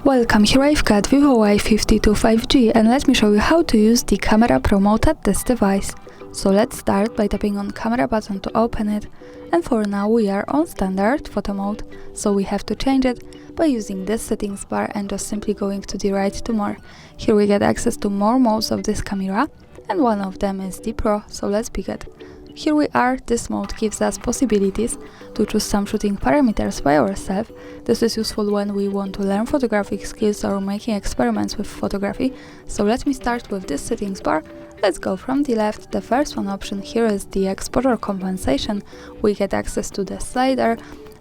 Welcome, here I've got Vivo Y52 5G and let me show you how to use the camera promote at this device. So let's start by tapping on camera button to open it, and for now we are on standard photo mode, so we have to change it by using this settings bar and just simply going to the right to more. Here we get access to more modes of this camera and one of them is the Pro, so let's pick it. Here we are. This mode gives us possibilities to choose some shooting parameters by ourselves. This is useful when we want to learn photographic skills or making experiments with photography. So let me start with this settings bar. Let's go from the left. The first one option here is the exposure compensation. We get access to the slider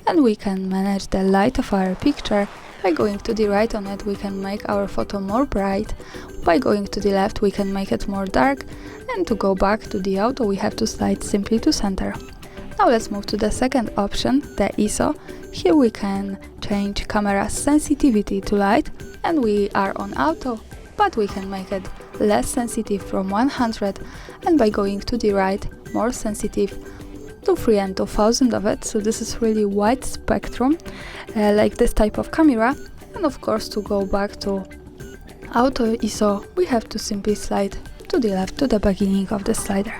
and we can manage the light of our picture. By going to the right on it, we can make our photo more bright. By going to the left, we can make it more dark. And to go back to the auto, we have to slide simply to center. Now let's move to the second option, the ISO. Here we can change camera sensitivity to light, and we are on auto, but we can make it less sensitive from 100, and by going to the right, more sensitive to 3 and 2000 of it. So this is really wide spectrum, like this type of camera. And of course, to go back to auto ISO, we have to simply slide to the left to the beginning of the slider.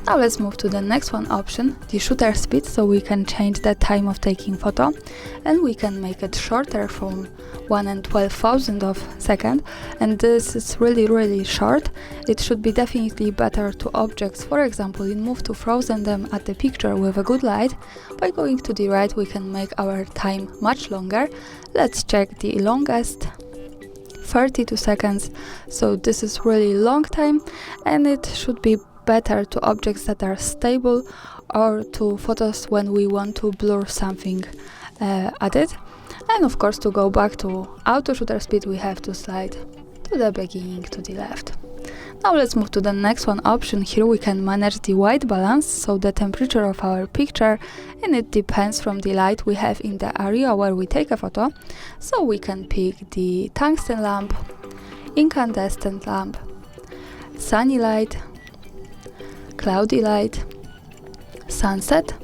Now let's move to the next one option, the shutter speed, so we can change the time of taking photo and we can make it shorter from 1 and 12,000 of second, and this is really short. It should be definitely better to objects, for example in move to frozen them at the picture with a good light. By going to the right we can make our time much longer. Let's check the longest, 32 seconds, so this is really long time and it should be better to objects that are stable or to photos when we want to blur something at it. And of course, to go back to auto shutter speed we have to slide to the beginning to the left. Now let's move to the next one option. Here we can manage the white balance, so the temperature of our picture, and it depends from the light we have in the area where we take a photo. So we can pick the tungsten lamp, incandescent lamp, sunny light, cloudy light, sunset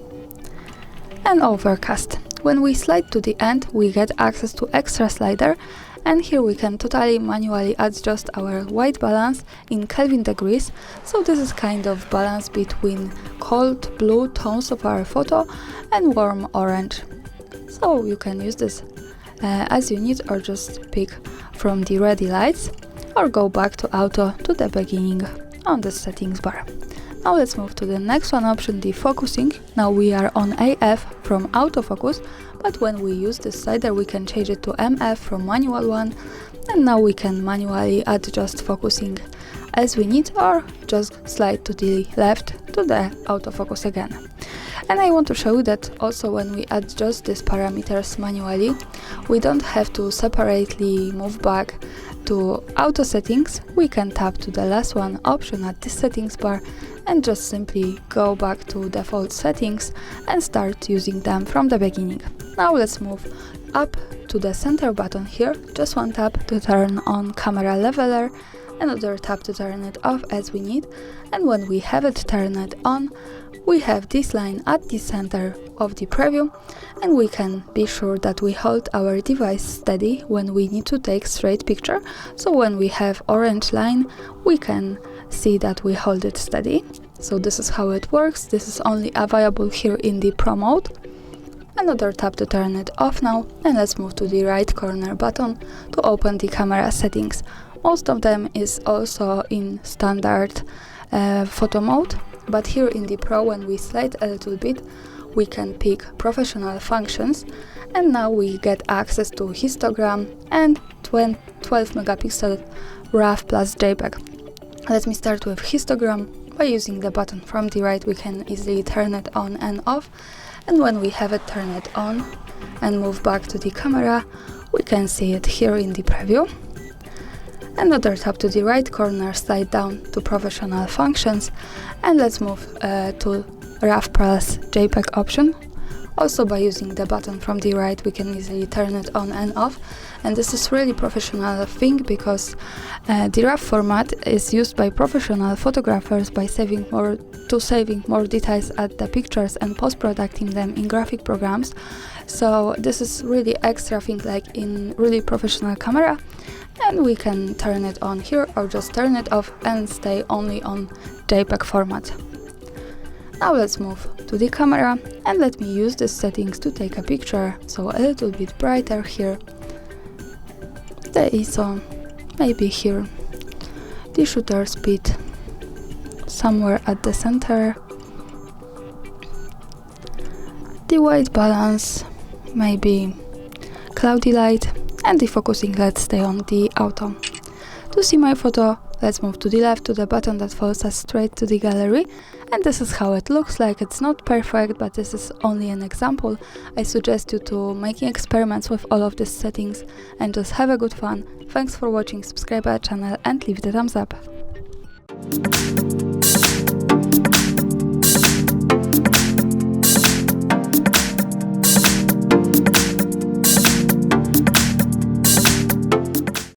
and overcast. When we slide to the end we get access to extra slider, and here we can totally manually adjust our white balance in Kelvin degrees. So this is kind of balance between cold blue tones of our photo and warm orange. So you can use this as you need, or just pick from the ready lights or go back to auto to the beginning on the settings bar. Now let's move to the next one option, defocusing. Now we are on AF from autofocus, but when we use this slider we can change it to MF from manual one, and now we can manually adjust focusing as we need, or just slide to the left to the autofocus again. And I want to show you that also when we adjust these parameters manually, we don't have to separately move back to auto settings. We can tap to the last one option at this settings bar and just simply go back to default settings and start using them from the beginning. Now let's move up to the center button here. Just one tap to turn on camera leveler, another tap to turn it off as we need, and when we have it turned on, we have this line at the center of the preview, and we can be sure that we hold our device steady when we need to take straight picture. So when we have orange line, we can see that we hold it steady. So this is how it works. This is only available here in the Pro mode. Another tap to turn it off now, and let's move to the right corner button to open the camera settings. Most of them is also in standard photo mode, but here in the Pro, when we slide a little bit, we can pick professional functions, and now we get access to histogram and 12 megapixel RAW plus JPEG. Let me start with histogram. By using the button from the right we can easily turn it on and off, and when we have it turn it on and move back to the camera, we can see it here in the preview. Another tap to the right corner, slide down to professional functions, and let's move to RAW plus JPEG option. Also, by using the button from the right, we can easily turn it on and off, and this is really professional thing because the RAW format is used by professional photographers by saving more details at the pictures and post-producing them in graphic programs. So this is really extra thing like in really professional camera, and we can turn it on here or just turn it off and stay only on JPEG format. Now let's move to the camera and let me use these settings to take a picture, so a little bit brighter here, the ISO maybe here, the shutter speed somewhere at the center, the white balance maybe cloudy light, and the focusing let's stay on the auto. To see my photo, let's move to the left to the button that follows us straight to the gallery, and this is how it looks like. It's not perfect, but this is only an example. I suggest you to making experiments with all of these settings and just have a good fun. Thanks for watching, subscribe our channel and leave the thumbs up.